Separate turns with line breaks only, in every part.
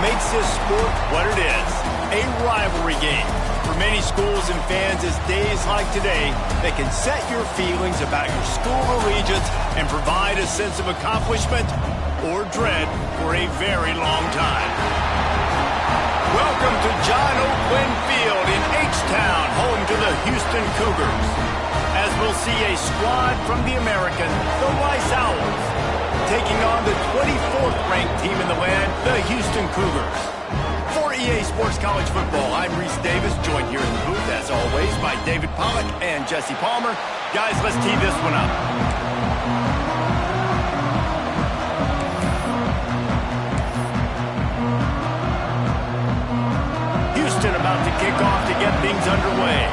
makes this sport what it is, a rivalry game. For many schools and fans, it's days like today that can set your feelings about your school allegiance and provide a sense of accomplishment or dread for a very long time. Welcome to John O. Quinn Field in H-Town, home to the Houston Cougars. As we'll see a squad from the American, the Rice Owls, taking on the 24th ranked team in the land, the Houston Cougars. For EA Sports College Football, I'm Reese Davis, joined here in the booth, as always, by David Pollack and Jesse Palmer. Guys, let's tee this one up. Houston about to kick off to get things underway.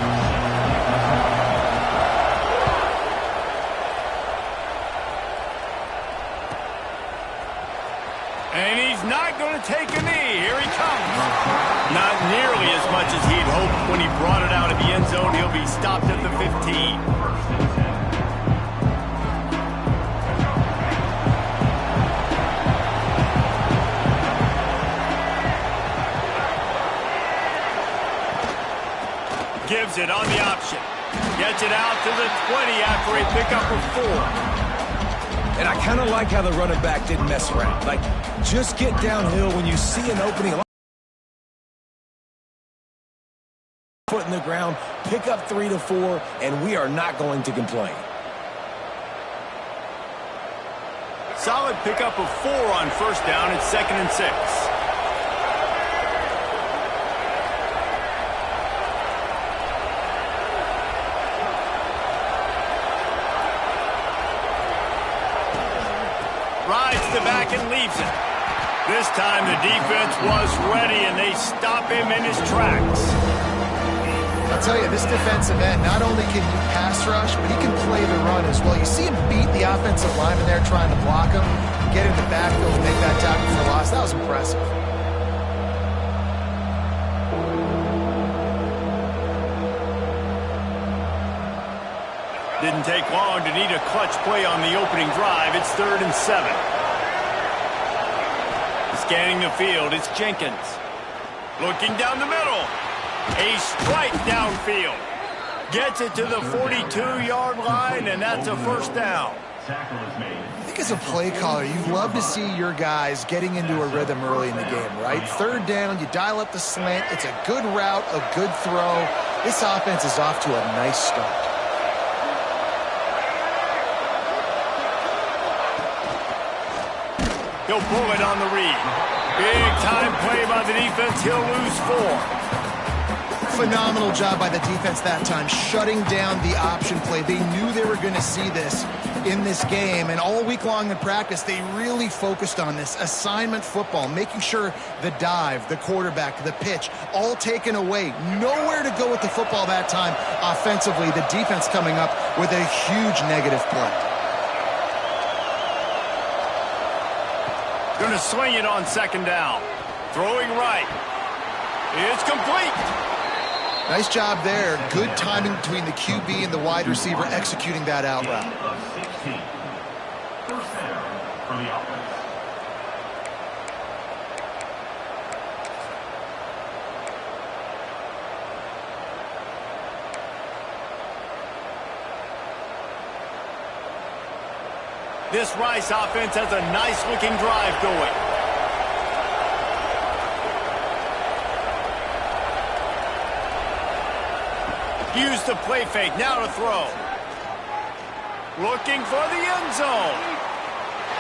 And he's not going to take a knee. Here he comes. Not nearly as much as he'd hoped when he brought it out of the end zone. He'll be stopped at the 15. Gives it on the option. Gets it out to the 20 after a pickup of 4.
And I kind of like how the running back didn't mess around. Like, just get downhill when you see an opening. Foot in the ground, pick up 3 to 4, and we are not going to complain.
Solid pickup of 4 on first down. It's 2nd and 6. Rides the back and leaves it. This time the defense was ready, and they stop him in his tracks.
I'll tell you, this defensive end, not only can he pass rush, but he can play the run as well. You see him beat the offensive lineman there trying to block him, get in the backfield and make that tackle for loss. That was impressive.
Didn't take long to need a clutch play on the opening drive. It's 3rd and 7. Scanning the field, it's Jenkins. Looking down the middle. A strike downfield. Gets it to the 42-yard line, and that's a first down.
I think as a play caller, you'd love to see your guys getting into a rhythm early in the game, right? 3rd down, you dial up the slant. It's a good route, a good throw. This offense is off to a nice start.
He'll pull it on the read. Big time play by the defense. He'll lose 4.
Phenomenal job by the defense that time, shutting down the option play. They knew they were going to see this in this game, and all week long in practice, they really focused on this assignment football, making sure the dive, the quarterback, the pitch, all taken away. Nowhere to go with the football that time offensively. The defense coming up with a huge negative play.
Going to swing it on 2nd down. Throwing right. It's complete.
Nice job there. Good timing between the QB and the wide receiver executing that out route.
First down for the offense.
This Rice offense has a nice-looking drive going. Use the play fake. Now to throw. Looking for the end zone.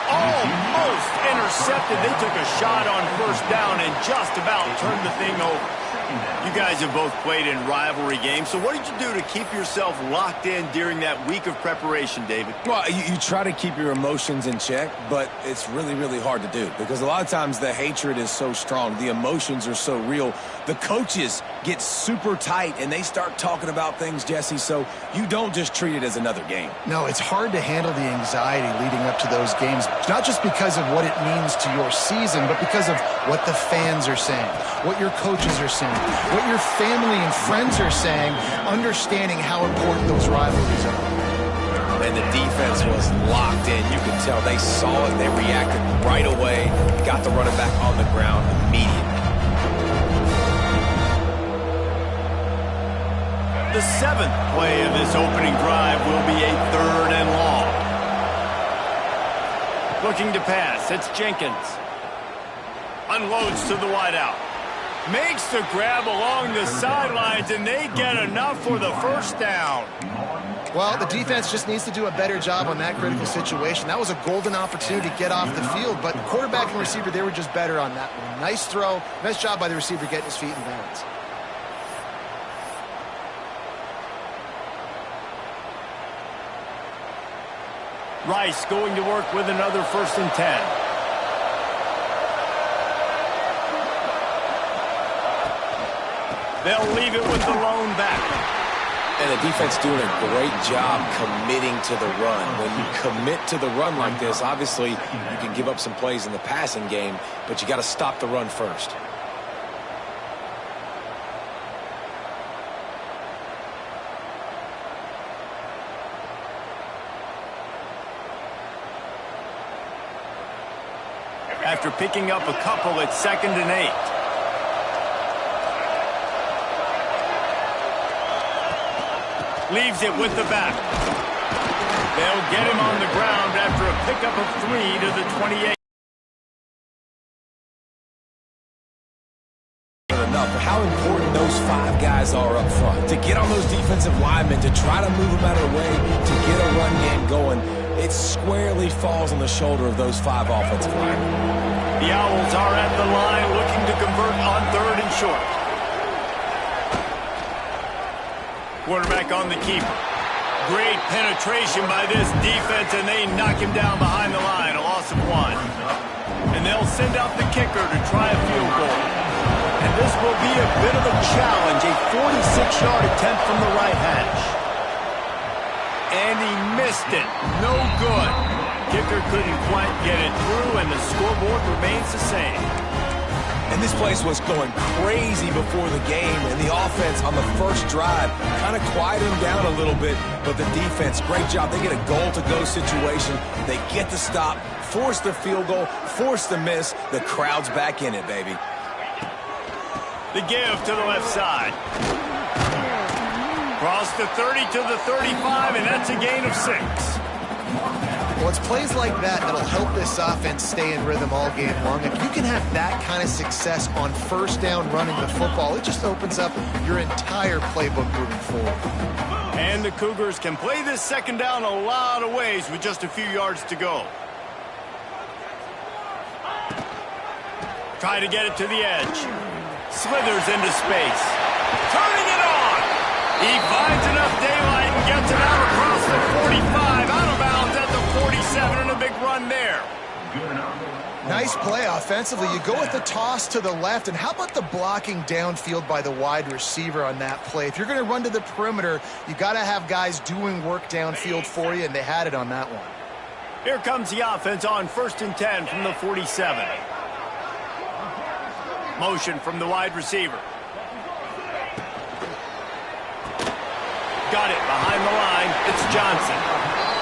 Almost intercepted. They took a shot on first down and just about turned the thing over. You guys have both played in rivalry games, so what did you do to keep yourself locked in during that week of preparation, David?
Well, you try to keep your emotions in check, but it's really, really hard to do because a lot of times the hatred is so strong. The emotions are so real. The coaches get super tight, and they start talking about things, Jesse, so you don't just treat it as another game.
No, it's hard to handle the anxiety leading up to those games, not just because of what it means to your season, but because of what the fans are saying, what your coaches are saying, what your family and friends are saying, understanding how important those rivalries are.
And the defense was locked in. You could tell they saw it. They reacted right away. Got the running back on the ground immediately.
The 7th play of this opening drive will be a 3rd and long. Looking to pass, it's Jenkins. Unloads to the wideout. Makes the grab along the sidelines, and they get enough for the first down.
Well, the defense just needs to do a better job on that critical situation. That was a golden opportunity to get off the field, but quarterback and receiver, they were just better on that one. Nice throw. Nice job by the receiver getting his feet in bounds.
Rice going to work with another 1st and 10. They'll leave it with the lone back.
And the defense doing a great job committing to the run. When you commit to the run like this, obviously you can give up some plays in the passing game, but you got to stop the run first.
After picking up a couple, it's 2nd and 8. Leaves it with the back. They'll get him on the ground after a pickup of 3 to the 28.
Enough for how important those 5 guys are up front. To get on those defensive linemen, to try to move them out of the way, to get a run game going, it squarely falls on the shoulder of those 5 offensive linemen.
The Owls are at the line looking to convert on 3rd and short. Quarterback on the keeper. Great penetration by this defense, and they knock him down behind the line, a loss of 1. And they'll send out the kicker to try a field goal. And this will be a bit of a challenge, a 46-yard attempt from the right hash. And he missed it. No good. Kicker couldn't quite get it through, and the scoreboard remains the same.
And this place was going crazy before the game, and the offense on the first drive kind of quieted them down a little bit, but the defense, great job. They get a goal-to-go situation. They get the stop, force the field goal, force the miss. The crowd's back in it, baby.
The give to the left side. Cross the 30 to the 35, and that's a gain of 6.
Well, it's plays like that that'll help this offense stay in rhythm all game long. If you can have that kind of success on 1st down running the football, it just opens up your entire playbook moving forward.
And the Cougars can play this 2nd down a lot of ways with just a few yards to go. Try to get it to the edge. Slithers into space. Turning it on! He finds enough daylight and gets it out across the 45, out of bounds at the 47, and a big run there.
Nice play offensively. You go with the toss to the left, and how about the blocking downfield by the wide receiver on that play? If you're going to run to the perimeter, you got to have guys doing work downfield for you, and they had it on that one.
Here comes the offense on 1st and 10 from the 47. Motion from the wide receiver. Got it behind the line. It's Johnson.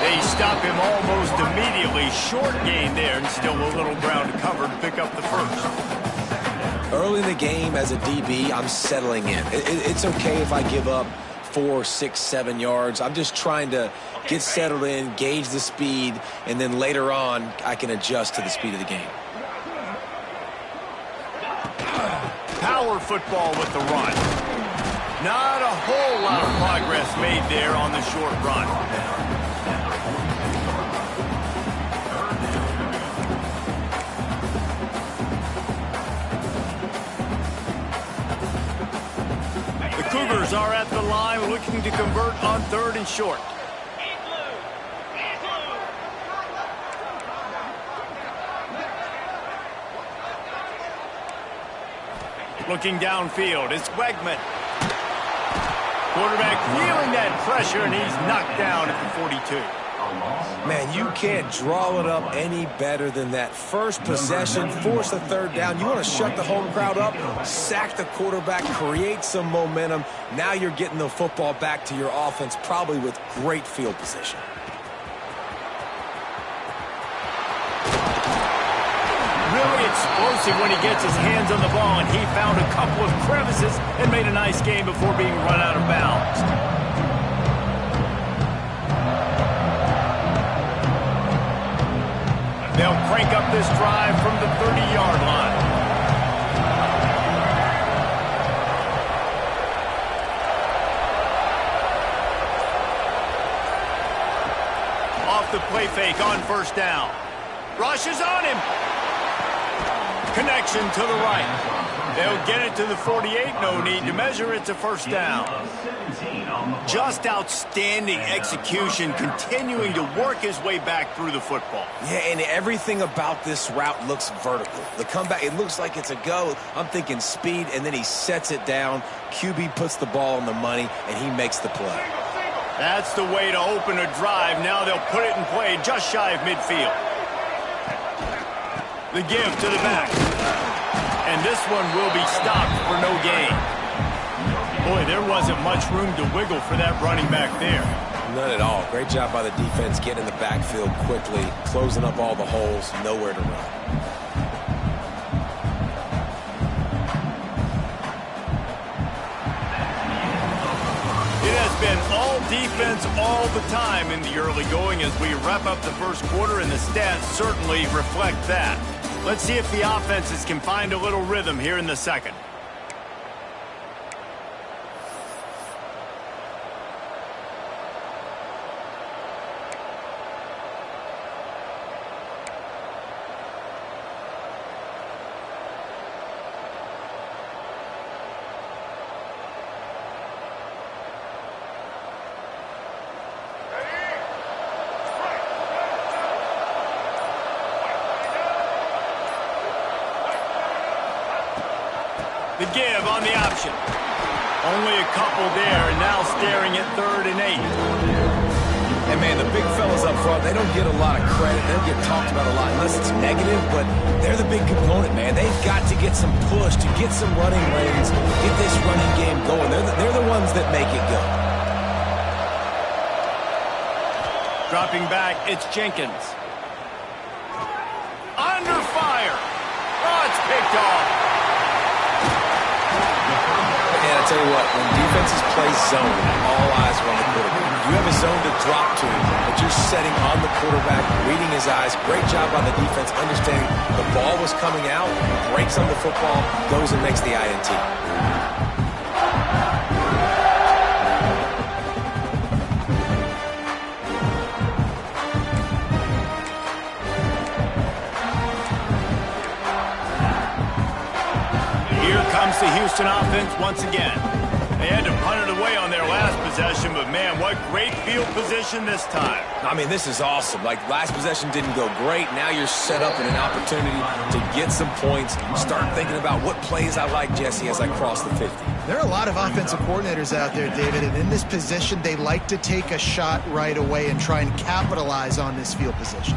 They stop him almost immediately. Short gain there, and still a little ground to cover to pick up the 1st.
Early in the game as a DB, I'm settling in. It's okay if I give up 4, 6, 7 yards. I'm just trying to get settled in, gauge the speed, and then later on, I can adjust to the speed of the game.
Power football with the run. Not a whole lot of progress made there on the short run. The Cougars are at the line looking to convert on 3rd and short. Looking downfield, it's Wegman. Quarterback feeling that pressure, and he's knocked down at the 42.
Man, you can't draw it up any better than that. First possession, force a 3rd down. You want to shut the home crowd up, sack the quarterback, create some momentum. Now you're getting the football back to your offense, probably with great field position.
explosive when he gets his hands on the ball, and he found a couple of crevices and made a nice game before being run out of bounds. They'll crank up this drive from the 30-yard line. Off the play fake on first down. Rushes on him. Connection to the right. They'll get it to the 48. No need to measure. It's a first down. Just outstanding execution, continuing to work his way back through the football.
Yeah, and everything about this route looks vertical. The comeback, it looks like it's a go. I'm thinking speed, and then he sets it down. QB puts the ball on the money, and he makes the play.
That's the way to open a drive. Now they'll put it in play just shy of midfield. The give to the back. And this one will be stopped for no gain. Boy, there wasn't much room to wiggle for that running back there.
None at all. Great job by the defense getting in the backfield quickly, closing up all the holes, nowhere to run.
It has been all defense all the time in the early going as we wrap up the first quarter, and the stats certainly reflect that. Let's see if the offenses can find a little rhythm here in the second. The give on the option. Only a couple there, and now staring at 3rd and 8.
And, man, the big fellas up front, they don't get a lot of credit. They don't get talked about a lot unless it's negative, but they're the big component, man. They've got to get some push, to get some running lanes, get this running game going. They're the ones that make it go.
Dropping back, it's Jenkins. Under fire. Oh, it's picked off.
And I tell you what, when defenses play zone, all eyes are on the quarterback. You have a zone to drop to, but you're setting on the quarterback, reading his eyes. Great job by the defense, understanding the ball was coming out, breaks on the football, goes and makes the INT.
Comes the Houston offense once again. They had to punt it away on their last possession, but man, what great field position this time.
I mean, this is awesome. Like, last possession didn't go great. Now you're set up in an opportunity to get some points. Start thinking about what plays I like, Jesse, as I cross the 50.
There are a lot of offensive coordinators out there, David, and in this position, they like to take a shot right away and try and capitalize on this field position.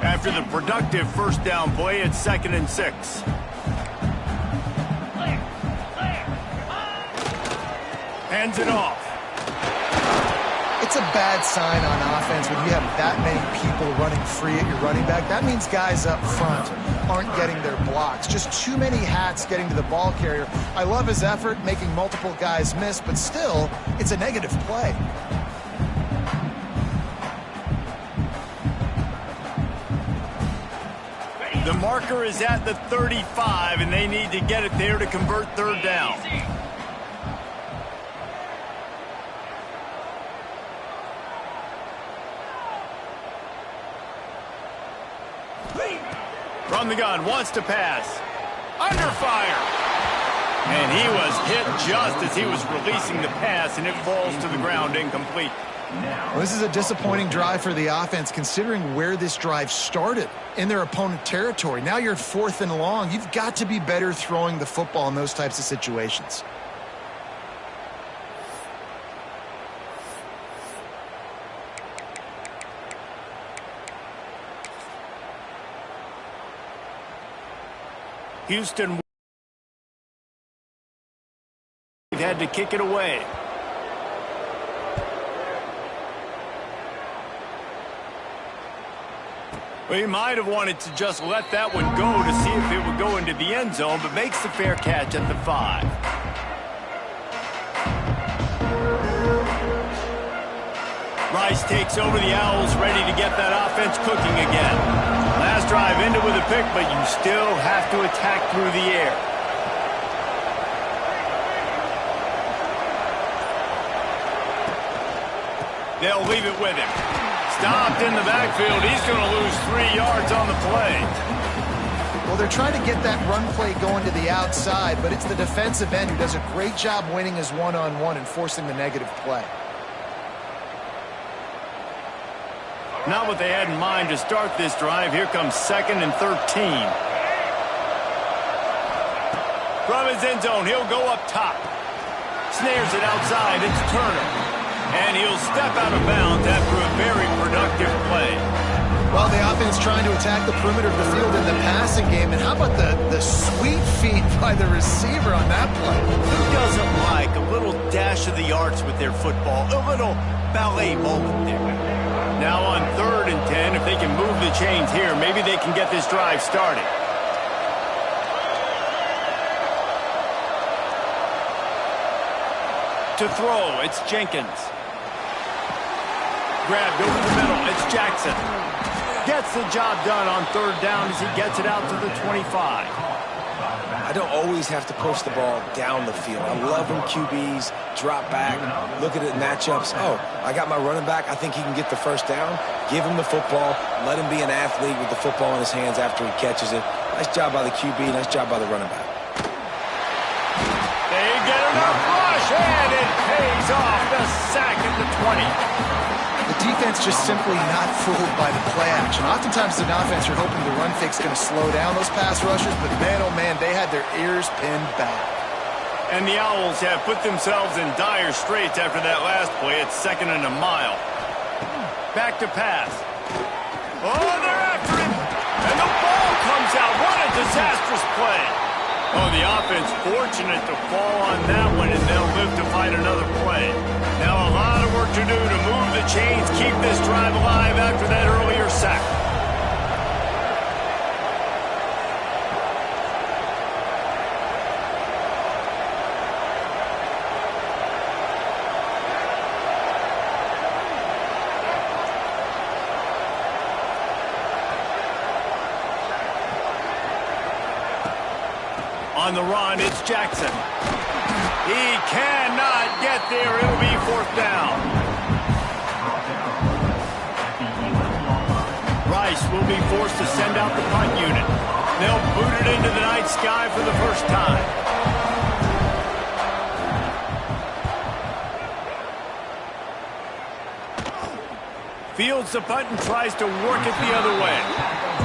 After the productive first down play, it's 2nd and 6. Hands it off.
It's a bad sign on offense when you have that many people running free at your running back. That means guys up front aren't getting their blocks. Just too many hats getting to the ball carrier. I love his effort, making multiple guys miss, but still, it's a negative play.
The marker is at the 35, and they need to get it there to convert 3rd down. From the gun, wants to pass. Under fire. And he was hit just as he was releasing the pass, and it falls to the ground incomplete.
Well, this is a disappointing drive for the offense, considering where this drive started in their opponent territory. Now you're 4th and long. You've got to be better throwing the football in those types of situations.
Houston had to kick it away. Well, he might have wanted to just let that one go to see if it would go into the end zone, but makes the fair catch at the 5. Rice takes over the Owls, ready to get that offense cooking again. Last drive ended with a pick, but you still have to attack through the air. They'll leave it with him. Stopped in the backfield. He's going to lose 3 yards on the play.
Well, they're trying to get that run play going to the outside, but it's the defensive end who does a great job winning his one-on-one and forcing the negative play.
Not what they had in mind to start this drive. Here comes 2nd and 13. From his end zone, he'll go up top. Snares it outside. It's Turner. And he'll step out of bounds after a very productive play.
Well, the offense trying to attack the perimeter of the field in the passing game. And how about the sweet feet by the receiver on that play?
Who doesn't like a little dash of the arts with their football? A little ballet moment there. Now on 3rd and 10, if they can move the chains here, maybe they can get this drive started. To throw, it's Jenkins. Grabbed over the middle, it's Jackson. Gets the job done on 3rd down as he gets it out to the 25.
I don't always have to push the ball down the field. I love when QBs drop back, look at it matchups. Oh, I got my running back. I think he can get the 1st down. Give him the football. Let him be an athlete with the football in his hands after he catches it. Nice job by the QB. Nice job by the running back.
They get enough rush, and it pays off. The sack at the 20.
The defense just simply not fooled by the play action. Oftentimes, an offense, you're hoping the run fake's going to slow down those pass rushers, but man, oh man, they had their ears pinned back.
And the Owls have put themselves in dire straits after that last play. It's 2nd and a mile. Back to pass. Oh, they're after him. And the ball comes out. What a disastrous play. Oh, the offense fortunate to fall on that one, and they'll live to fight another play. Now a lot of work to do to move the chains, keep this drive alive after that earlier sack. On the run, it's Jackson. He cannot get there. It'll be 4th down. Rice will be forced to send out the punt unit. They'll boot it into the night sky for the first time. Fields the punt and tries to work it the other way.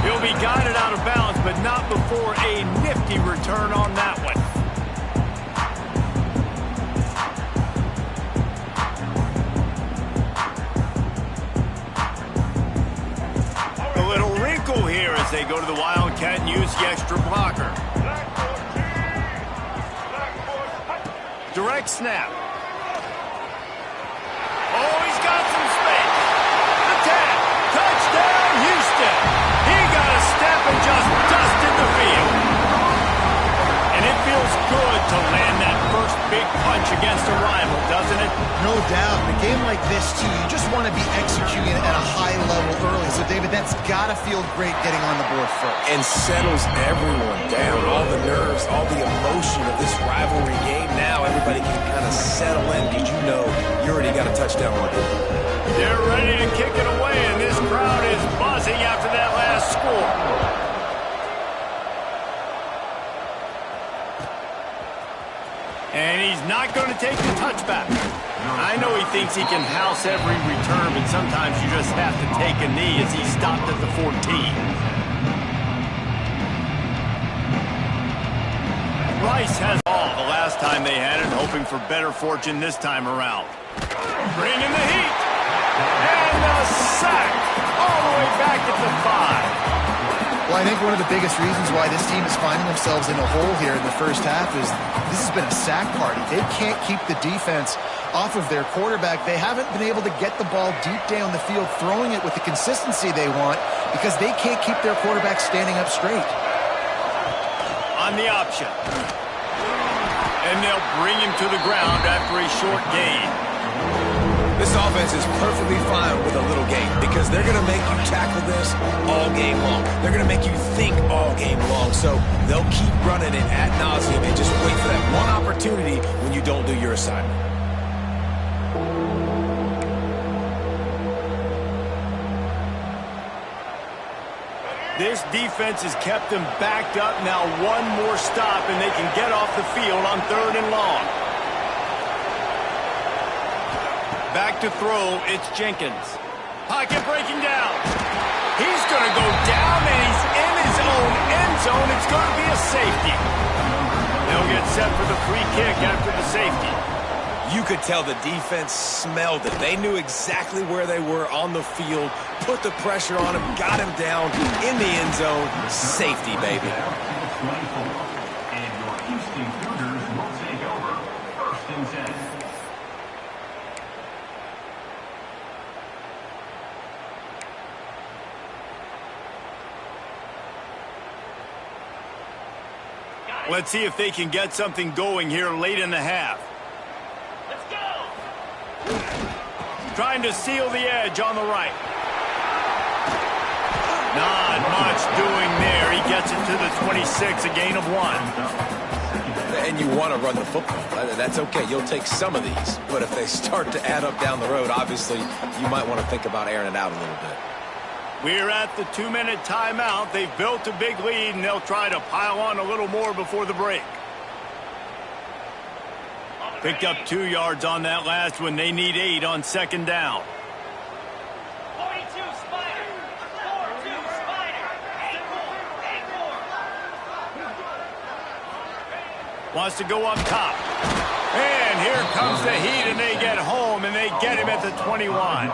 He'll be guided out of bounds, but not before a nifty return on that one. A little wrinkle here as they go to the Wildcat and use the extra blocker. Direct snap. Oh, he's got some space. The tag. Touchdown, Houston. He got a step and just dusted the field. And it feels good to land that first big punch against a rival, doesn't it?
No doubt. In a game like this, too, you just want to be executing at a high level early. So, David, that's got to feel great getting on the board first.
And settles everyone down. All the nerves, all the emotion of this rivalry game. Now everybody can kind of settle in because you know you already got a touchdown on it.
They're ready to kick it away, and this crowd is buzzing after that last score. And he's not going to take the touchback. I know he thinks he can house every return, but sometimes you just have to take a knee as he stopped at the 14. Rice has all the last time they had it, hoping for better fortune this time around. Bringing the heat. And a sack all the way back at the 5.
Well, I think one of the biggest reasons why this team is finding themselves in a hole here in the first half is this has been a sack party. They can't keep the defense off of their quarterback. They haven't been able to get the ball deep down the field, throwing it with the consistency they want because they can't keep their quarterback standing up straight.
On the option. And they'll bring him to the ground after a short gain.
This offense is perfectly fine with a little gain because they're going to make you tackle this all game long. They're going to make you think all game long. So they'll keep running it ad nauseum and just wait for that one opportunity when you don't do your assignment.
This defense has kept them backed up. Now one more stop and they can get off the field on 3rd and long. Back to throw, it's Jenkins. Pocket breaking down. He's going to go down and he's in his own end zone. It's going to be a safety. They'll get set for the free kick after the safety.
You could tell the defense smelled it. They knew exactly where they were on the field, put the pressure on him, got him down in the end zone. Safety, baby.
And your Houston Cougars will take over 1st and 10.
Let's see if they can get something going here late in the half. Trying to seal the edge on the right. Not much doing there. He gets it to the 26, a gain of 1.
And you want to run the football. That's okay. You'll take some of these. But if they start to add up down the road, obviously, you might want to think about airing it out a little bit.
We're at the 2-minute timeout. They've built a big lead, and they'll try to pile on a little more before the break. Picked up 2 yards on that last one. They need 8 on 2nd down.
42 Spider. 4-2 Spider. 8-4.
Wants to go up top. And here comes the heat, and they get home, and they get him at the 21.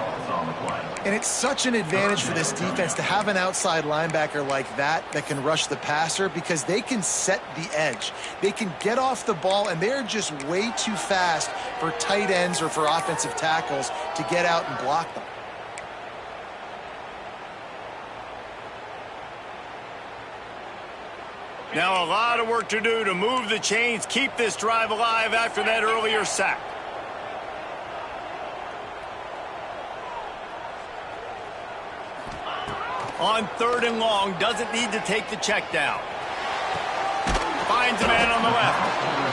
And it's such an advantage for this defense to have an outside linebacker like that can rush the passer because they can set the edge. They can get off the ball, and they're just way too fast for tight ends or for offensive tackles to get out and block them.
Now a lot of work to do to move the chains, keep this drive alive after that earlier sack. On 3rd and long, doesn't need to take the check down. Finds a man on the left.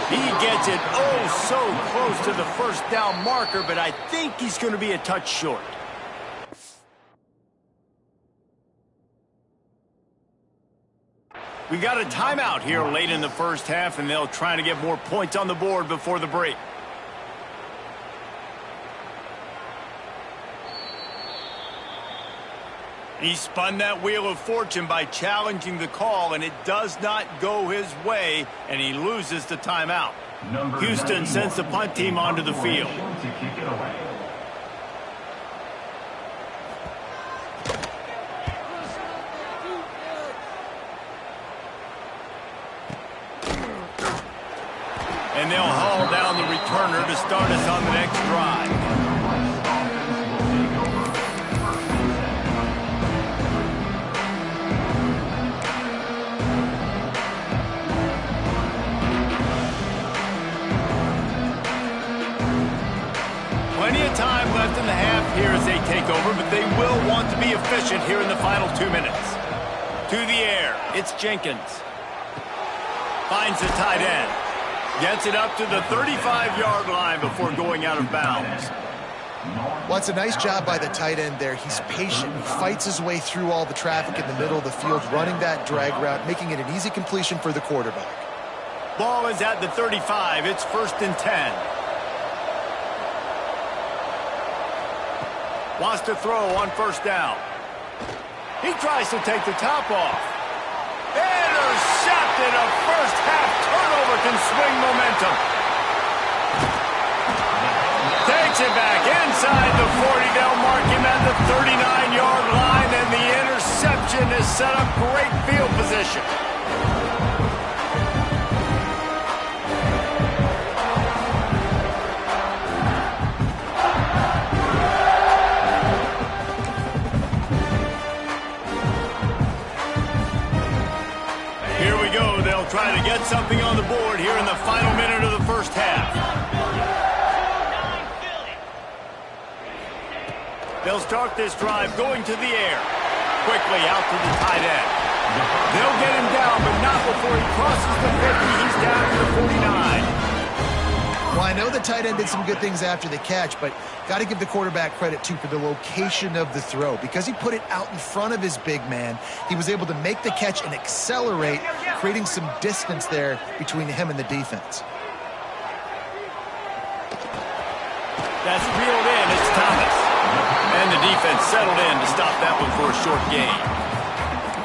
He gets it oh so close to the 1st down marker, but I think he's going to be a touch short. We got a timeout here late in the 1st half, and they'll try to get more points on the board before the break. He spun that wheel of fortune by challenging the call, and it does not go his way, and he loses the timeout. Houston sends the punt team onto the field.
To kick it away.
And they'll haul down the returner to start us on the next drive. Plenty of time left in the half here as they take over, but they will want to be efficient here in the final 2 minutes. To the air, it's Jenkins. Finds the tight end. Gets it up to the 35-yard line before going out of bounds.
Well, it's a nice job by the tight end there. He's patient. He fights his way through all the traffic in the middle of the field, running that drag route, making it an easy completion for the quarterback.
Ball is at the 35. It's 1st and 10. Wants to throw on 1st down. He tries to take the top off. Intercepted. A 1st half turnover can swing momentum. Takes it back inside the 40. They'll mark him at the 39-yard line, and the interception has set up great field position. They'll start this drive going to the air. Quickly out to the tight end. They'll get him down, but not before he crosses the 50. He's down to the 49.
Well, I know the tight end did some good things after the catch, but got to give the quarterback credit, too, for the location of the throw. Because he put it out in front of his big man, he was able to make the catch and accelerate, creating some distance there between him and the defense.
That's reeled in. It's Thomas. And the defense settled in to stop that one for a short gain.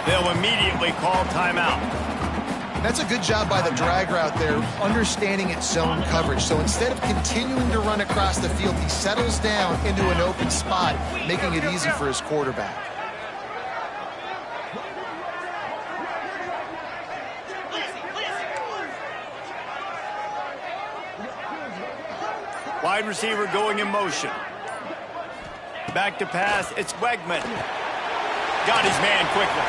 They'll immediately call timeout.
That's a good job by the drag route there, understanding its zone coverage. So instead of continuing to run across the field, he settles down into an open spot, making it easy for his quarterback.
Wide receiver going in motion. Back to pass, it's Wegman. Got his man quickly.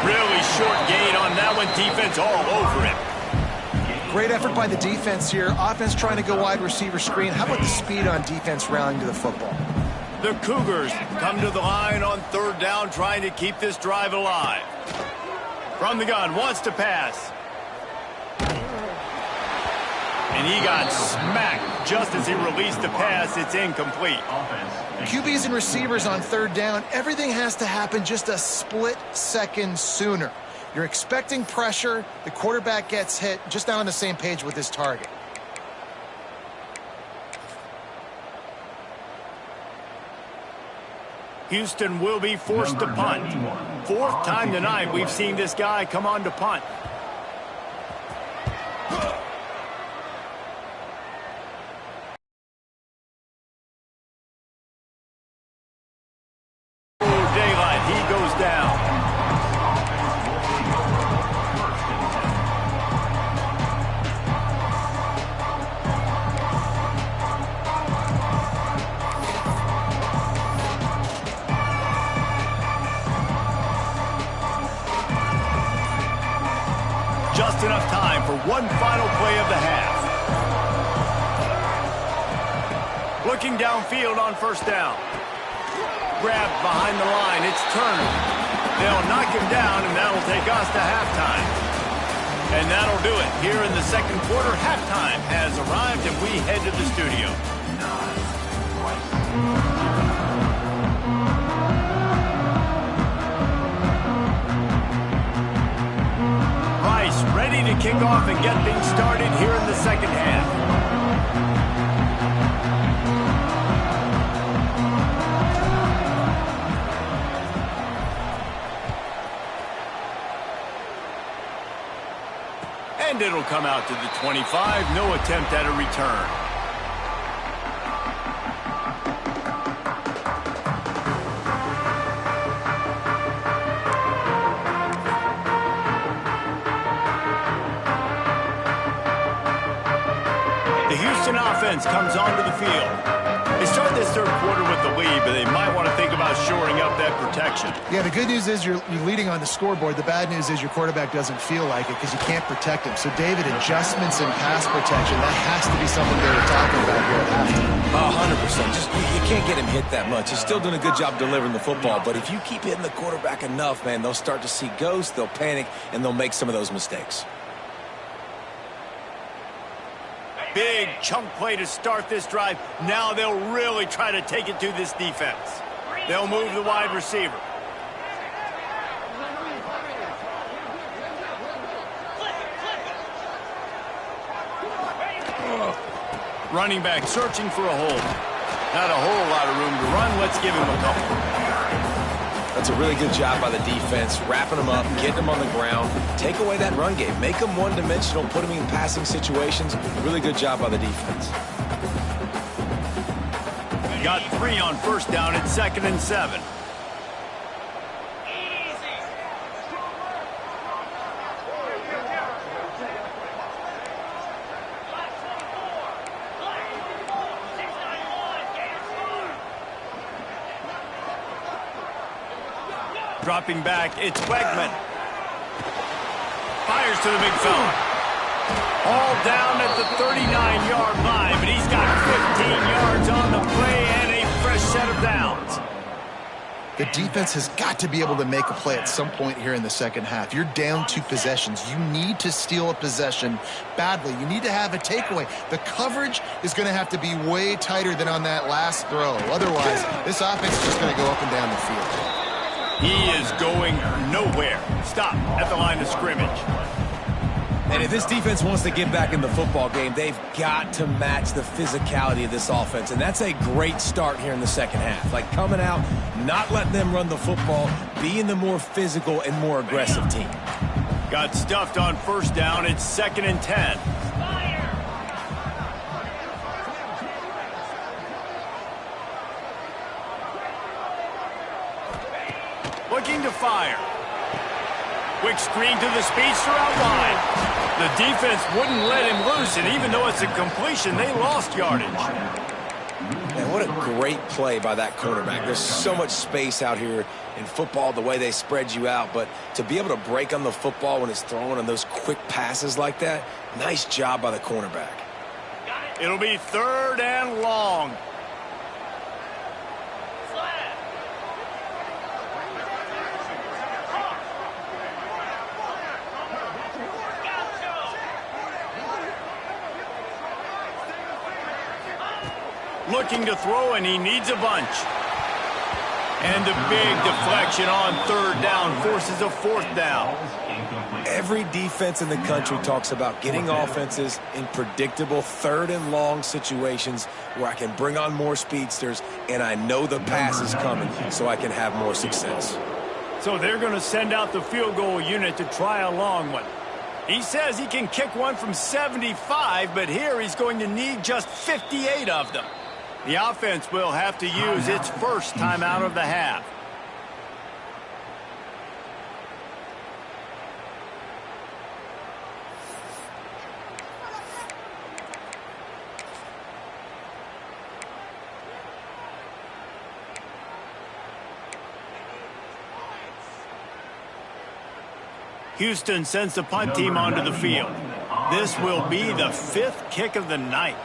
Really short gain on that one. Defense all over him.
Great effort by the defense here. Offense trying to go wide receiver screen. How about the speed on defense rallying to the football?
The Cougars come to the line on third down, trying to keep this drive alive. From the gun, wants to pass. And he got smacked just as he released the pass. It's incomplete.
QBs and receivers on third down, everything has to happen just a split second sooner. You're expecting pressure, the quarterback gets hit, just not on the same page with his target.
Houston will be forced to punt. Fourth time tonight we've seen this guy come on to punt. Just enough time for one final play of the half. Looking downfield on first down. Grabbed behind the line. It's Turner. They'll knock him down, and that'll take us to halftime. And that'll do it. Here in the second quarter, halftime has arrived, and we head to the studio. Ready to kick off and get things started here in the second half. And it'll come out to the 25. No attempt at a return. Offense comes onto the field. They start this third quarter with the lead, but they might want to think about shoring up that protection.
Yeah, the good news is you're leading on the scoreboard. The bad news is your quarterback doesn't feel like it because you can't protect him. So, David, adjustments in pass protection, that has to be something they were talking about here at halftime.
100%. Just you can't get him hit that much. He's still doing a good job delivering the football, but if you keep hitting the quarterback enough, man, they'll start to see ghosts, they'll panic, and they'll make some of those mistakes.
Big chunk play to start this drive. Now they'll really try to take it to this defense. They'll move the wide receiver. Running back searching for a hole. Not a whole lot of room to run. Let's give him a couple.
That's a really good job by the defense, wrapping them up, getting them on the ground. Take away that run game. Make them one-dimensional, put them in passing situations. Really good job by the defense.
Got 3 on first down at 2nd and 7. Dropping back, it's Wegman. Fires to the big fella. All down at the 39-yard line, but he's got 15 yards on the play and a fresh set of downs.
The defense has got to be able to make a play at some point here in the second half. You're down 2 possessions. You need to steal a possession badly. You need to have a takeaway. The coverage is going to have to be way tighter than on that last throw. Otherwise, this offense is just going to go up and down the field.
He is going nowhere. Stop at the line of scrimmage.
And if this defense wants to get back in the football game, they've got to match the physicality of this offense. And that's a great start here in the second half. Like coming out, not letting them run the football, being the more physical and more aggressive team.
Got stuffed on first down. It's 2nd and 10. Looking to fire. Quick screen to the speedster out wide. The defense wouldn't let him loose, and even though it's a completion, they lost yardage.
And what a great play by that cornerback. There's so much space out here in football, the way they spread you out, but to be able to break on the football when it's thrown on those quick passes like that, nice job by the cornerback.
It'll be 3rd and long. Looking to throw, and he needs a bunch. And a big deflection on 3rd down forces a 4th down.
Every defense in the country talks about getting offenses in predictable 3rd and long situations where I can bring on more speedsters and I know the pass is coming so I can have more success.
So they're going to send out the field goal unit to try a long one. He says he can kick one from 75, but here he's going to need just 58 of them. The offense will have to use its first timeout of the half. Houston sends the punt team onto the field. This will be the 5th kick of the night.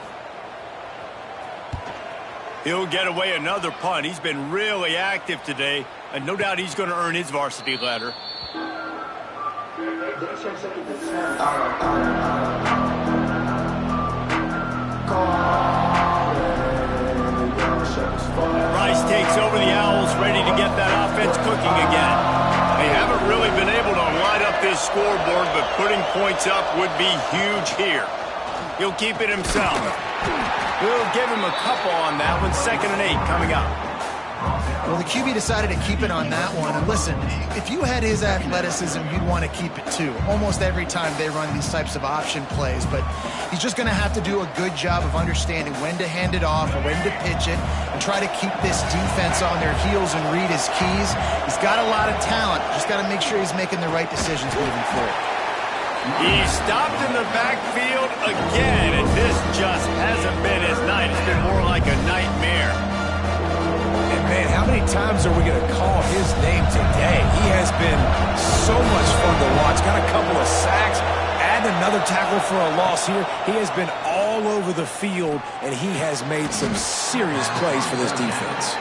He'll get away another punt. He's been really active today, and no doubt he's going to earn his varsity letter. Rice takes over the Owls, ready to get that offense cooking again. They haven't really been able to light up this scoreboard, but putting points up would be huge here. He'll keep it himself. We'll give him a couple on that one. 2nd and 8 coming up.
Well, the QB decided to keep it on that one. And listen, if you had his athleticism, you'd want to keep it too. Almost every time they run these types of option plays. But he's just going to have to do a good job of understanding when to hand it off or when to pitch it and try to keep this defense on their heels and read his keys. He's got a lot of talent. Just got to make sure he's making the right decisions moving forward.
He stopped in the backfield again, and this just hasn't been his night. It's been more like a nightmare.
And, man, how many times are we going to call his name today? He has been so much fun to watch. Got a couple of sacks, add another tackle for a loss here. He has been all over the field, and he has made some serious plays for this defense.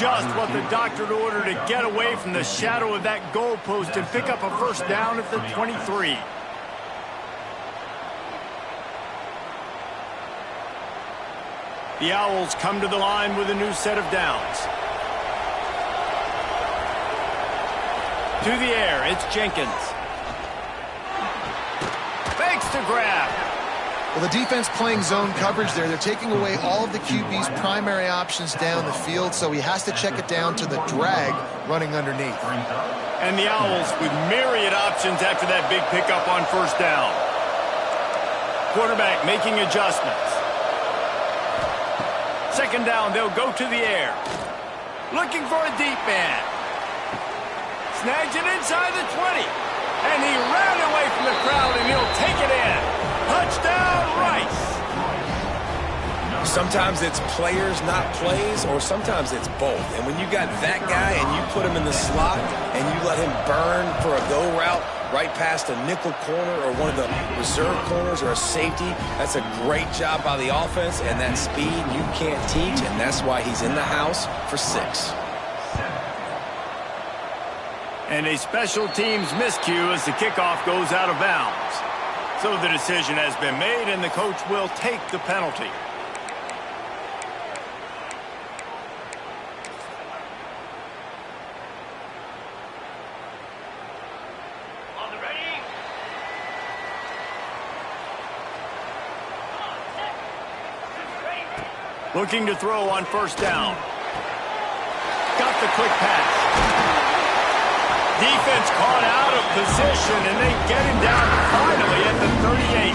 Just what the doctor ordered to get away from the shadow of that goalpost and pick up a first down at the 23. The Owls come to the line with a new set of downs. To the air, it's Jenkins. Fakes to grab.
Well, the defense playing zone coverage there. They're taking away all of the QB's primary options down the field, so he has to check it down to the drag running underneath.
And the Owls with myriad options after that big pickup on first down. Quarterback making adjustments. 2nd down, they'll go to the air. Looking for a deep man. Snags it inside the 20. And he ran away from the crowd, and he'll take it in. Touchdown, Rice.
Sometimes it's players, not plays, or sometimes it's both. And when you got that guy and you put him in the slot and you let him burn for a go route right past a nickel corner or one of the reserve corners or a safety, that's a great job by the offense, and that speed you can't teach, and that's why he's in the house for 6.
And a special teams miscue as the kickoff goes out of bounds. So the decision has been made, and the coach will take the penalty.
On the ready. Come on, set. Ready.
Looking to throw on first down. Got the quick pass. Defense caught out of position, and they get him down finally at the 38.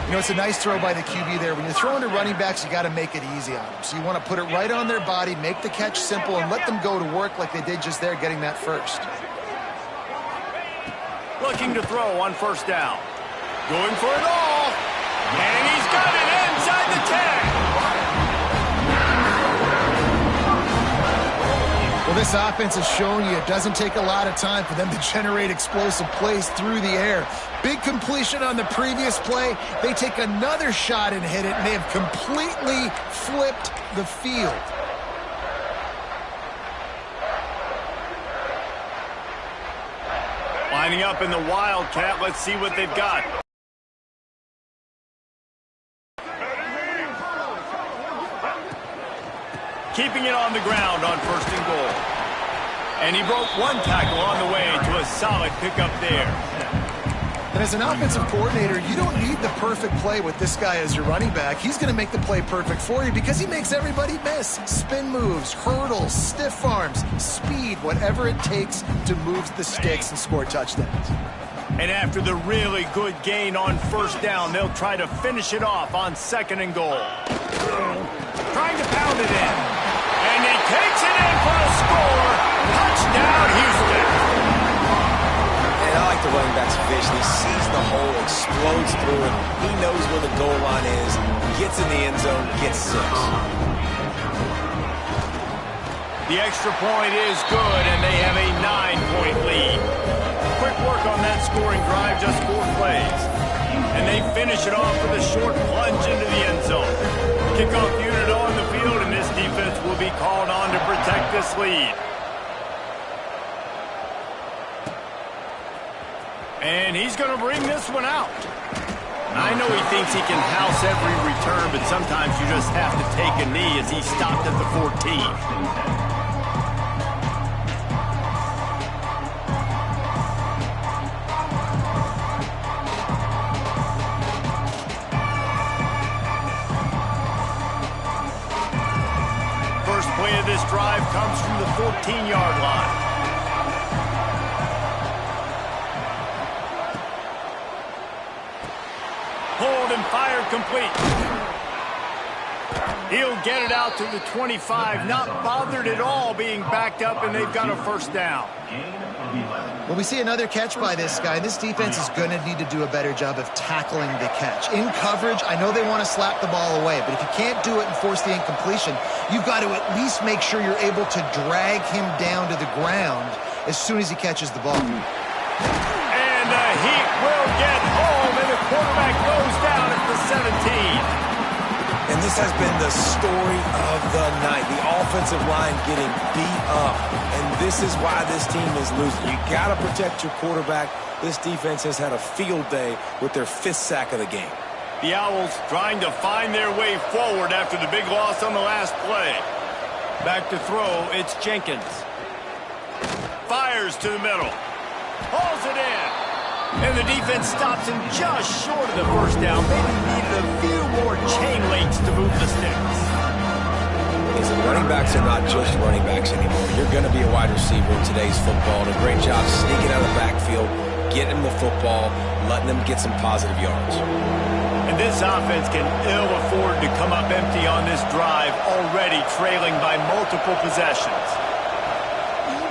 You know, it's a nice throw by the QB there. When you're throwing to running backs, you got to make it easy on them. So you want to put it right on their body, make the catch simple, and let them go to work like they did just there, getting that first.
Looking to throw on first down. Going for it all. And he's got it inside the 10.
Well, this offense has shown you it doesn't take a lot of time for them to generate explosive plays through the air. Big completion on the previous play. They take another shot and hit it, and they have completely flipped the field.
Lining up in the Wildcat. Let's see what they've got. Keeping it on the ground on first and goal. And he broke one tackle on the way to a solid pickup there.
And as an offensive coordinator, you don't need the perfect play with this guy as your running back. He's going to make the play perfect for you because he makes everybody miss. Spin moves, hurdles, stiff arms, speed, whatever it takes to move the sticks and score touchdowns.
And after the really good gain on first down, they'll try to finish it off on second and goal. Trying to pound it in. And he takes it in for a score. Touchdown, Houston.
And I like the running back's vision. He sees the hole, explodes through it. He knows where the goal line is, gets in the end zone, gets 6.
The extra point is good, and they have a 9-point lead. Quick work on that scoring drive, just 4 plays. And they finish it off with a short plunge into the end zone. Kickoff unit on the field, and this defense will be called on to protect this lead. And he's going to bring this one out. I know he thinks he can house every return, but sometimes you just have to take a knee as he stopped at the 14. Play of this drive comes from the 14-yard line. Hold and fire complete. He'll get it out to the 25, not bothered at all being backed up, and they've got a first down.
Well, we see another catch by this guy. This defense is going to need to do a better job of tackling the catch. In coverage, I know they want to slap the ball away, but if you can't do it and force the incompletion, you've got to at least make sure you're able to drag him down to the ground as soon as he catches the ball.
And the Heat will get home, and the quarterback goes down at the 17.
And this has been the story of the night. The offensive line getting beat up. And this is why this team is losing. You got to protect your quarterback. This defense has had a field day with their 5th sack of the game.
The Owls trying to find their way forward after the big loss on the last play. Back to throw, it's Jenkins. Fires to the middle. Hauls it in. And the defense stops him just short of the first down. Maybe needed a few more chain links to move the sticks.
Listen, running backs are not just running backs anymore. You're going to be a wide receiver in today's football. And a great job sneaking out of the backfield, getting them the football, letting them get some positive yards.
And this offense can ill afford to come up empty on this drive, already trailing by multiple possessions.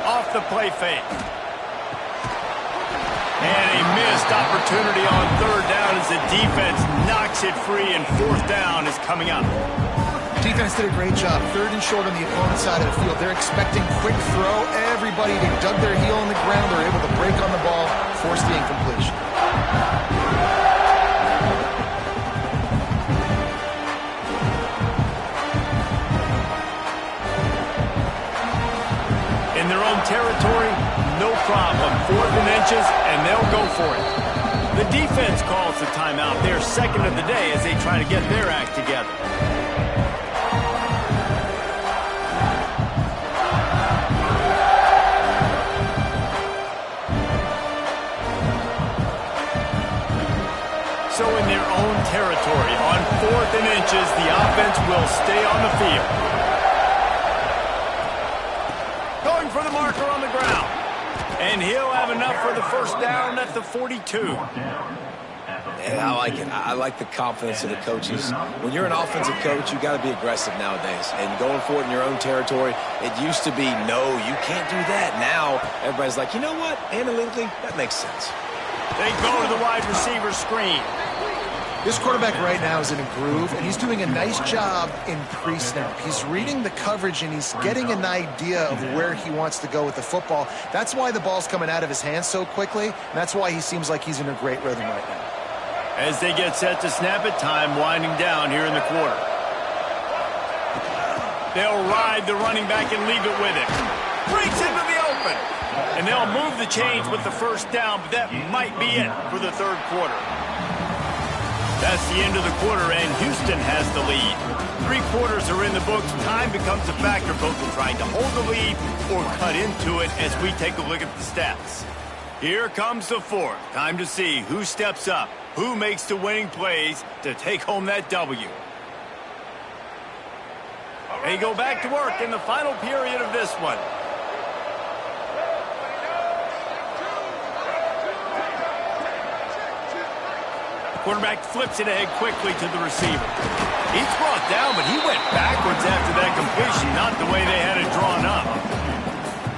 Off the play fake. And a missed opportunity on third down as the defense knocks it free, and fourth down is coming up.
Defense did a great job. 3rd and short on the opponent's side of the field. They're expecting quick throw. Everybody dug their heel on the ground. They're able to break on the ball, force the incompletion.
In their own territory, inches, and they'll go for it. The defense calls the timeout. They're second of the day as they try to get their act together. So in their own territory, on 4th and inches, the offense will stay on the field. Going for the marker on the ground. And he'll have enough for the first down at the 42.
And I like it. I like the confidence of the coaches. When you're an offensive coach, you got to be aggressive nowadays. And going for it in your own territory, it used to be, no, you can't do that. Now, everybody's like, you know what? Analytically, that makes sense.
They go to the wide receiver screen.
This quarterback right now is in a groove, and he's doing a nice job in pre-snap. He's reading the coverage, and he's getting an idea of where he wants to go with the football. That's why the ball's coming out of his hands so quickly, and that's why he seems like he's in a great rhythm right now.
As they get set to snap it, time winding down here in the quarter. They'll ride the running back and leave it with him. Breaks into the open. And they'll move the chains with the first down, but that might be it for the third quarter. That's the end of the quarter, and Houston has the lead. 3 quarters are in the books. Time becomes a factor, both in trying to hold the lead or cut into it as we take a look at the stats. Here comes the fourth. Time to see who steps up, who makes the winning plays to take home that W. They go back to work in the final period of this one. Quarterback flips it ahead quickly to the receiver. He's brought down, but he went backwards after that completion, not the way they had it drawn up.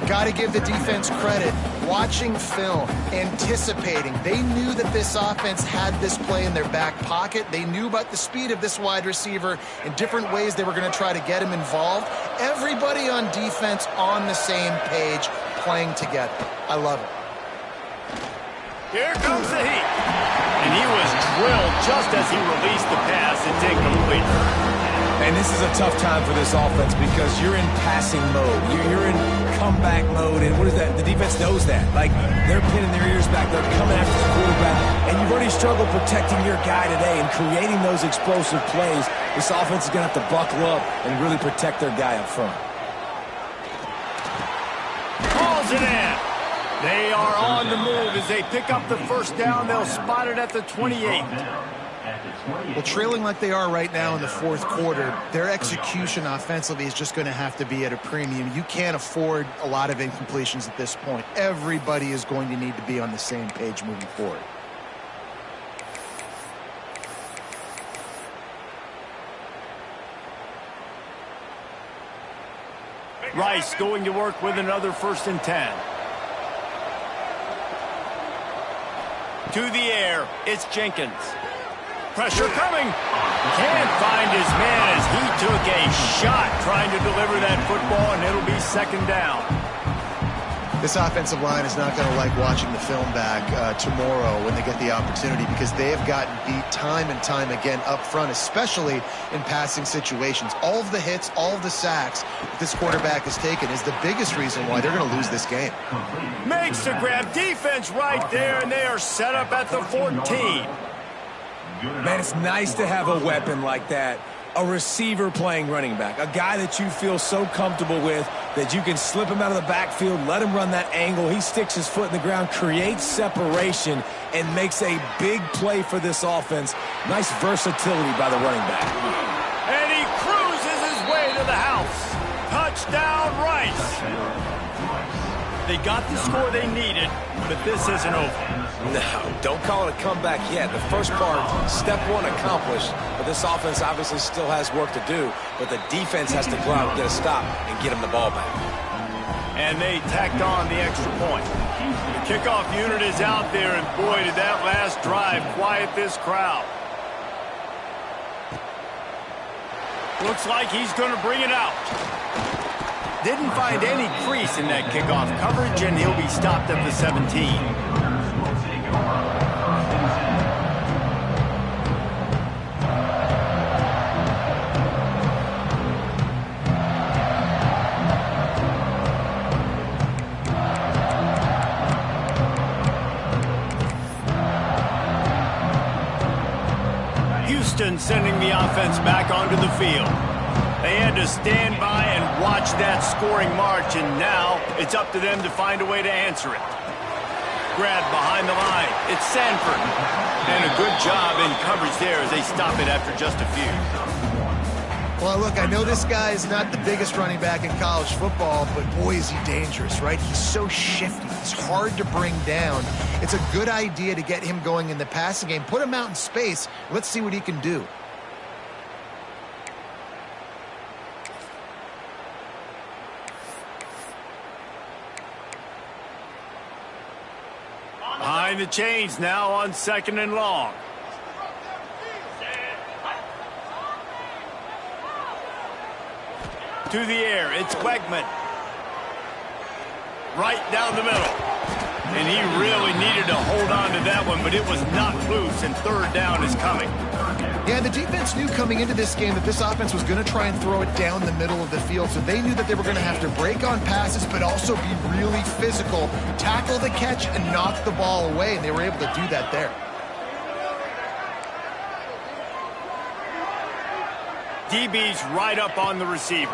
Got to give the defense credit. Watching film, anticipating. They knew that this offense had this play in their back pocket. They knew about the speed of this wide receiver and different ways they were going to try to get him involved. Everybody on defense on the same page, playing together. I love it.
Here comes the heat. And he was drilled just as he released the pass. It's incomplete.
And this is a tough time for this offense because you're in passing mode. You're in comeback mode. And what is that? The defense knows that. Like, they're pinning their ears back. They're coming after the quarterback. And you've already struggled protecting your guy today and creating those explosive plays. This offense is going to have to buckle up and really protect their guy up front.
Calls it in. They are on the move as they pick up the first down. They'll spot it at the 28.
Well, trailing like they are right now in the fourth quarter, their execution offensively is just going to have to be at a premium. You can't afford a lot of incompletions at this point. Everybody is going to need to be on the same page moving forward.
Rice going to work with another 1st and 10. To the air, it's Jenkins. Pressure coming. Can't find his man as he took a shot trying to deliver that football, and it'll be 2nd down.
This offensive line is not going to like watching the film back tomorrow when they get the opportunity because they have gotten beat time and time again up front, especially in passing situations. All of the hits, all of the sacks that this quarterback has taken is the biggest reason why they're going to lose this game.
Makes the grab. Defense right there, and they are set up at the 14.
Man, it's nice to have a weapon like that. A receiver playing running back, a guy that you feel so comfortable with that you can slip him out of the backfield, let him run that angle, he sticks his foot in the ground, creates separation, and makes a big play for this offense. Nice versatility by the running back.
And he cruises his way to the house. Touchdown, Rice. They got the score they needed, but this isn't over.
No, don't call it a comeback yet. The first part, step 1 accomplished, but this offense obviously still has work to do, but the defense has to go out and get a stop and get him the ball back.
And they tacked on the extra point. The kickoff unit is out there, and boy, did that last drive quiet this crowd. Looks like he's going to bring it out. Didn't find any crease in that kickoff coverage, and he'll be stopped at the 17. Houston sending the offense back onto the field. They had to stand by and watch that scoring march, and now it's up to them to find a way to answer it. Grab behind the line. It's Sanford. And a good job in coverage there as they stop it after just a few.
Well, look, I know this guy is not the biggest running back in college football, but boy, is he dangerous, right? He's so shifty. He's hard to bring down. It's a good idea to get him going in the passing game. Put him out in space. Let's see what he can do.
Behind the chains now on 2nd and long. To the air, it's Wegman. Right down the middle. And he really needed to hold on to that one, but it was not loose, and 3rd down is coming.
Yeah, the defense knew coming into this game that this offense was going to try and throw it down the middle of the field, so they knew that they were going to have to break on passes, but also be really physical, tackle the catch, and knock the ball away, and they were able to do that there.
DB's right up on the receivers.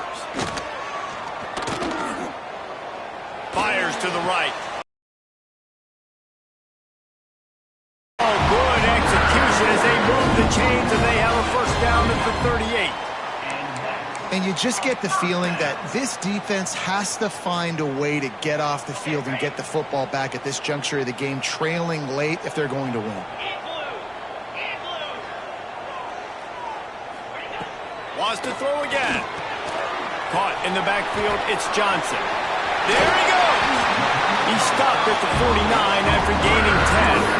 Fires to the right. Oh, good execution as they move the chains, and they have a 1st down at the 38.
And you just get the feeling that this defense has to find a way to get off the field and get the football back at this juncture of the game, trailing late if they're going to win.
Wants to throw again. Caught in the backfield, it's Johnson. There he goes! He stopped at the 49 after gaining 10.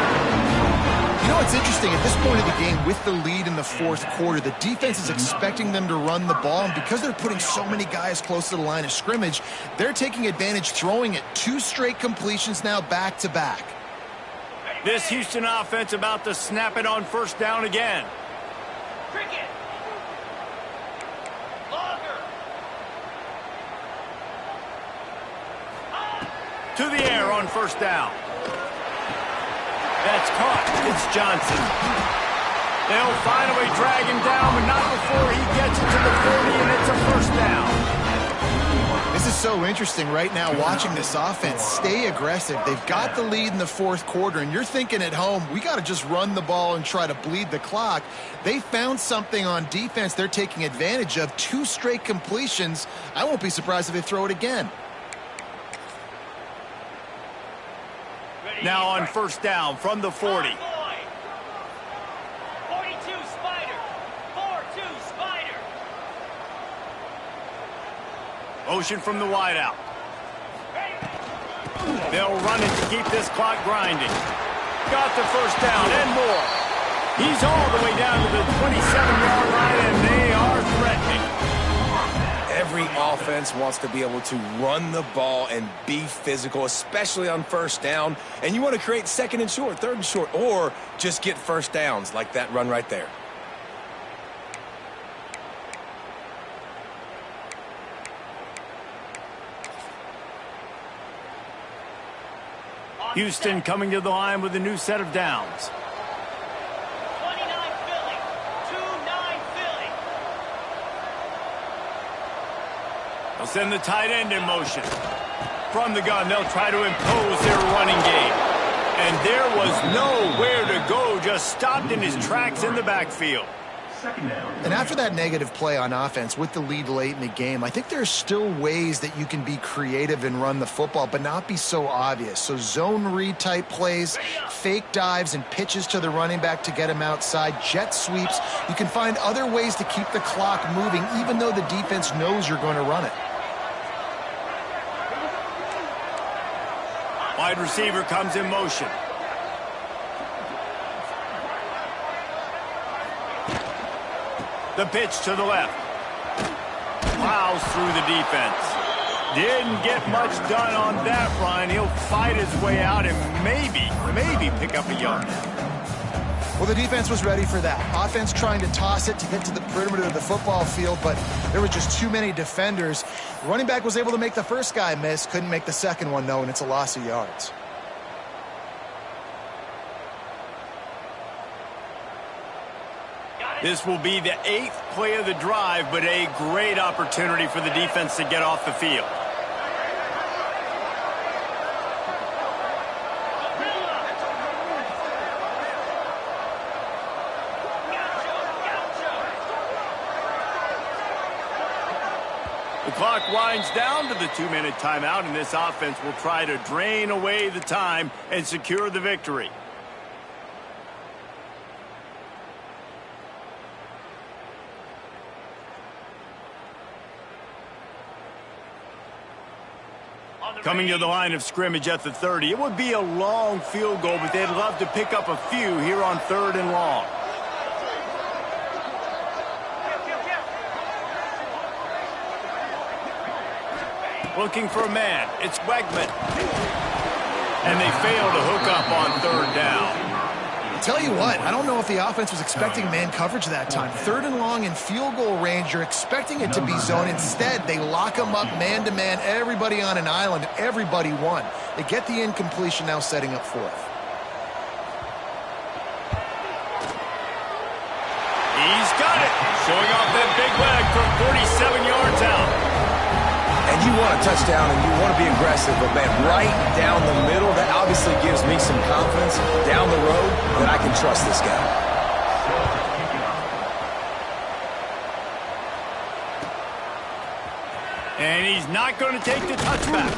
You know what's interesting? At this point of the game, with the lead in the 4th quarter, the defense is expecting them to run the ball, and because they're putting so many guys close to the line of scrimmage, they're taking advantage, throwing it 2 straight completions now back-to-back.
This Houston offense about to snap it on 1st down again.
Cricket.
To the air on 1st down. That's caught. It's Johnson. They'll finally drag him down, but not before he gets it to the 40, and it's a 1st down.
This is so interesting right now, watching this offense stay aggressive. They've got the lead in the 4th quarter, and you're thinking at home, we got to just run the ball and try to bleed the clock. They found something on defense they're taking advantage of. 2 straight completions. I won't be surprised if they throw it again.
Now on 1st down from the 40.
42 Spider. 4-2 Spider.
Motion from the wideout. They'll run it to keep this clock grinding. Got the 1st down and more. He's all the way down to the 27-yard line, and they are threatening.
Every offense wants to be able to run the ball and be physical, especially on 1st down. And you want to create 2nd and short, 3rd and short, or just get 1st downs like that run right there.
Houston coming to the line with a new set of downs.
29 Philly. 2-9 Philly.
They'll send the tight end in motion. From the gun, they'll try to impose their running game. And there was nowhere to go, just stopped in his tracks in the backfield.
And after that negative play on offense with the lead late in the game, I think there's still ways that you can be creative and run the football, but not be so obvious. So zone read type plays, fake dives and pitches to the running back to get him outside, jet sweeps. You can find other ways to keep the clock moving, even though the defense knows you're going to run it.
Wide receiver comes in motion. The pitch to the left. Plows through the defense. Didn't get much done on that run. He'll fight his way out and maybe pick up a yard.
Well, the defense was ready for that. Offense trying to toss it to get to the perimeter of the football field, but there were just too many defenders. The running back was able to make the first guy miss, couldn't make the second one, though, and it's a loss of yards.
Got
This will be the 8th play of the drive, but a great opportunity for the defense to get off the field. The clock winds down to the 2-minute timeout, and this offense will try to drain away the time and secure the victory. Coming to the line of scrimmage at the 30. It would be a long field goal, but they'd love to pick up a few here on 3rd and long. Looking for a man. It's Wegman. And they fail to hook up on 3rd down.
Tell you what, I don't know if the offense was expecting man coverage that time. 3rd and long in field goal range, you're expecting it to be zone. Instead, they lock them up man-to-man, everybody on an island, everybody won. They get the incompletion, now setting up 4th.
He's got it. Showing off that big leg from 47 yards out.
And you want a touchdown and you want to be aggressive, but man, right down the middle, that obviously gives me some confidence down the road that I can trust this guy.
And he's not going to take the touchback.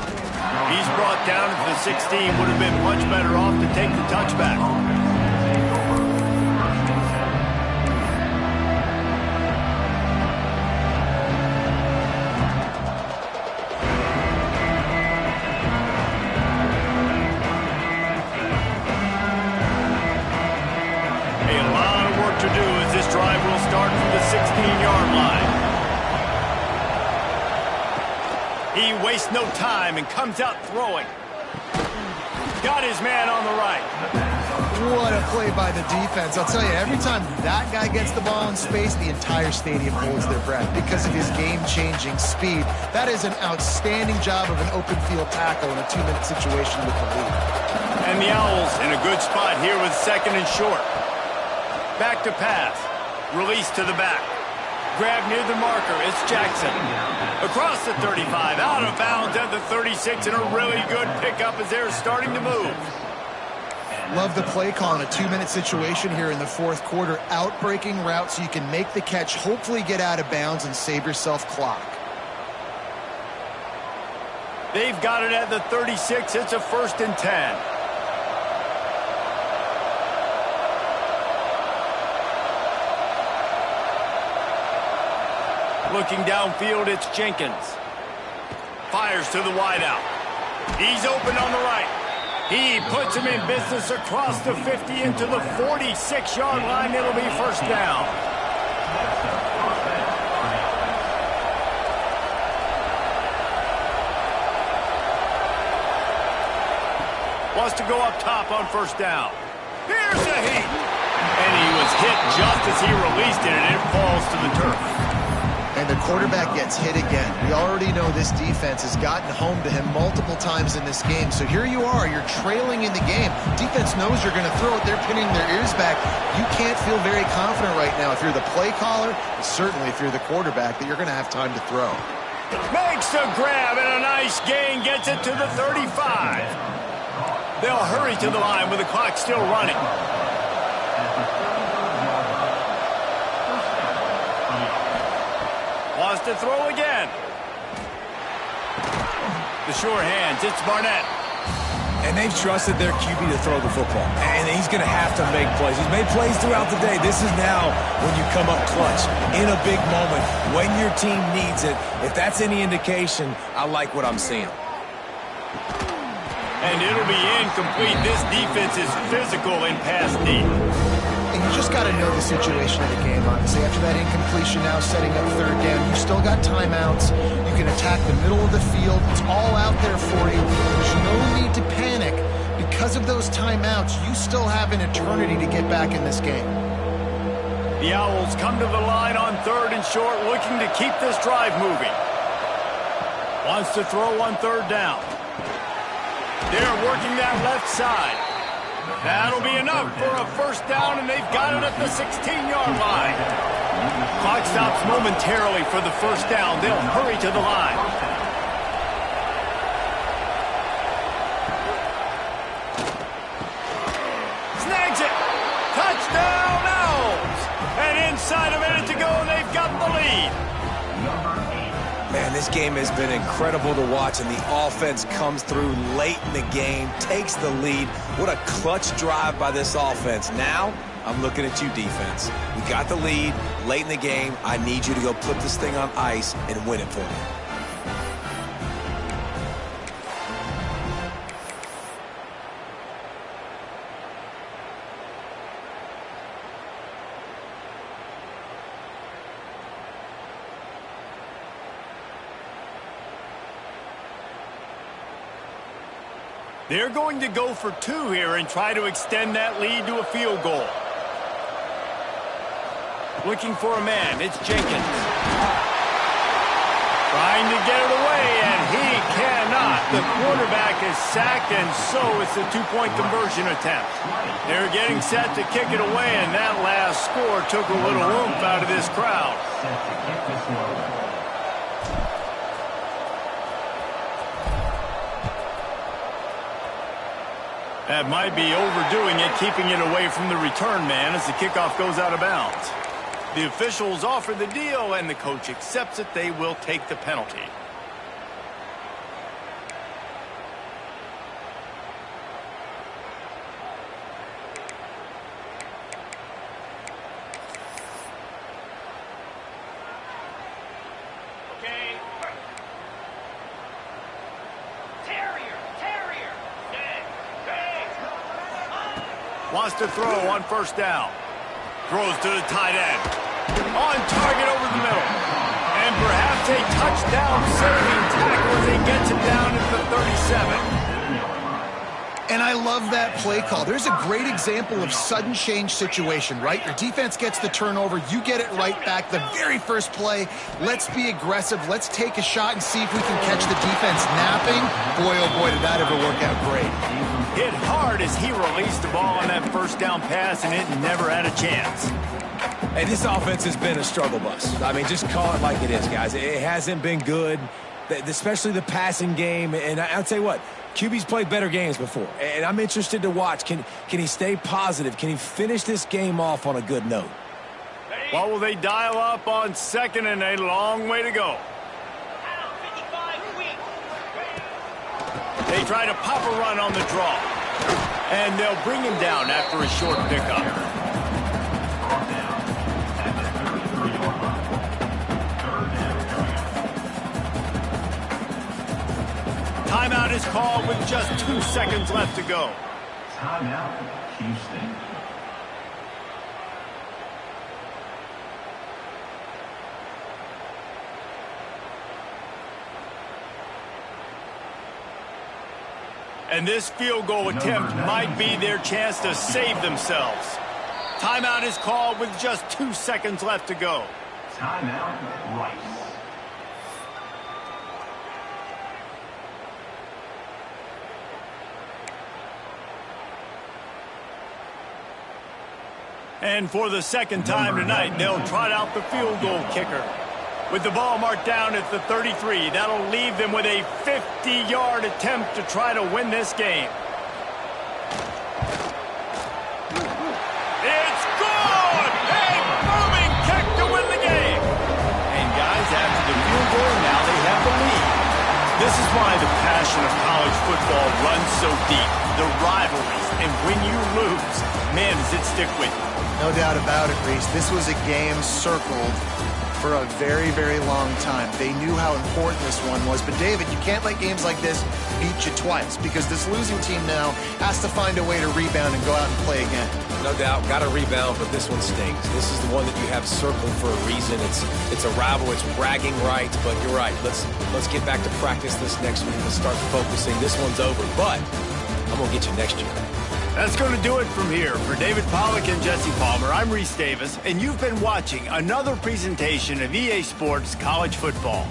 He's brought down at the 16. Would have been much better off to take the touchback. To do as this drive will start from the 16-yard line. He wastes no time and comes out throwing. Got his man on the right.
What a play by the defense. I'll tell you, every time that guy gets the ball in space, the entire stadium holds their breath because of his game-changing speed. That is an outstanding job of an open field tackle in a 2-minute situation with the lead.
And the Owls in a good spot here with 2nd and short. Back to pass. Release to the back. Grab near the marker. It's Jackson. Across the 35. Out of bounds at the 36. And a really good pickup as they're starting to move.
Love the play call in a 2-minute situation here in the 4th quarter. Out-breaking route so you can make the catch, hopefully get out of bounds, and save yourself clock.
They've got it at the 36. It's a 1st and 10. Looking downfield, it's Jenkins. Fires to the wideout. He's open on the right. He puts him in business across the 50 into the 46-yard line. It'll be 1st down. Wants to go up top on 1st down. Here's a heat. And he was hit just as he released it, and it falls to the turf.
And the quarterback gets hit again. We already know this defense has gotten home to him multiple times in this game. So here you are, you're trailing in the game. Defense knows you're going to throw it. They're pinning their ears back. You can't feel very confident right now if you're the play caller, and certainly if you're the quarterback, that you're going to have time to throw.
Makes a grab and a nice gain, gets it to the 35. They'll hurry to the line with the clock still running. Wants to throw again. The sure hands, it's Barnett.
And they've trusted their QB to throw the football. And he's going to have to make plays. He's made plays throughout the day. This is now when you come up clutch in a big moment when your team needs it. If that's any indication, I like what I'm seeing.
And it'll be incomplete. This defense is physical in pass deep.
And you just got to know the situation of the game, honestly. After that incompletion, now setting up 3rd down, you still got timeouts. You can attack the middle of the field. It's all out there for you. There's no need to panic. Because of those timeouts, you still have an eternity to get back in this game.
The Owls come to the line on 3rd and short, looking to keep this drive moving. Wants to throw on 3rd down. They're working that left side. That'll be enough for a first down, and they've got it at the 16-yard line. Clock stops momentarily for the first down. They'll hurry to the line. Snags it. Touchdown, Owls. And inside a minute to go, and they've got the lead.
Man, this game has been incredible to watch, and the offense comes through late in the game, takes the lead. What a clutch drive by this offense. Now, I'm looking at you, defense. We got the lead late in the game. I need you to go put this thing on ice and win it for me.
They're going to go for two here and try to extend that lead to a field goal. Looking for a man, it's Jenkins. Trying to get it away, and he cannot. The quarterback is sacked, and so it's a two-point conversion attempt. They're getting set to kick it away, and that last score took a little oomph out of this crowd. That might be overdoing it, keeping it away from the return man as the kickoff goes out of bounds. The officials offer the deal, and the coach accepts it. They will take the penalty.
Okay.
Wants to throw on first down. Throws to the tight end. On target over the middle. And perhaps a touchdown-saving tackle as he gets it down at the 37.
And I love that play call. There's a great example of sudden change situation, right? Your defense gets the turnover. You get it right back. The very first play, let's be aggressive. Let's take a shot and see if we can catch the defense napping. Boy, oh boy, did that ever work out great.
Hit hard as he released the ball on that first down pass, and it never had a chance.
Hey, this offense has been a struggle bus. I mean, just call it like it is, guys. It hasn't been good, especially the passing game. And I'll tell you what, QB's played better games before, and I'm interested to watch. Can he stay positive? Can he finish this game off on a good note?
What will they dial up on second and a long way to go? They try to pop a run on the draw, and they'll bring him down after a short pickup. Timeout is called with just 2 seconds left to go.
Timeout, Houston.
And this field goal attempt might be their chance to save themselves. Timeout is called with just 2 seconds left to go.
Timeout, Rice.
And for the second time tonight, they'll trot out the field goal kicker. With the ball marked down at the 33, that'll leave them with a 50-yard attempt to try to win this game. It's good! A booming kick to win the game! And guys, after the field goal, now they have the lead. This is why the passion of college football runs so deep. The rivalries, and when you lose, man, does it stick with you.
No doubt about it, Reese. This was a game circled for a very, very long time. They knew how important this one was. But, David, you can't let games like this beat you twice, because this losing team now has to find a way to rebound and go out and play again.
No doubt, got to rebound, but this one stings. This is the one that you have circled for a reason. It's a rival, it's bragging rights, but you're right. Let's get back to practice this next week. Let's start focusing. This one's over, but I'm going to get you next year.
That's going to do it from here. For David Pollack and Jesse Palmer, I'm Reese Davis, and you've been watching another presentation of EA Sports College Football.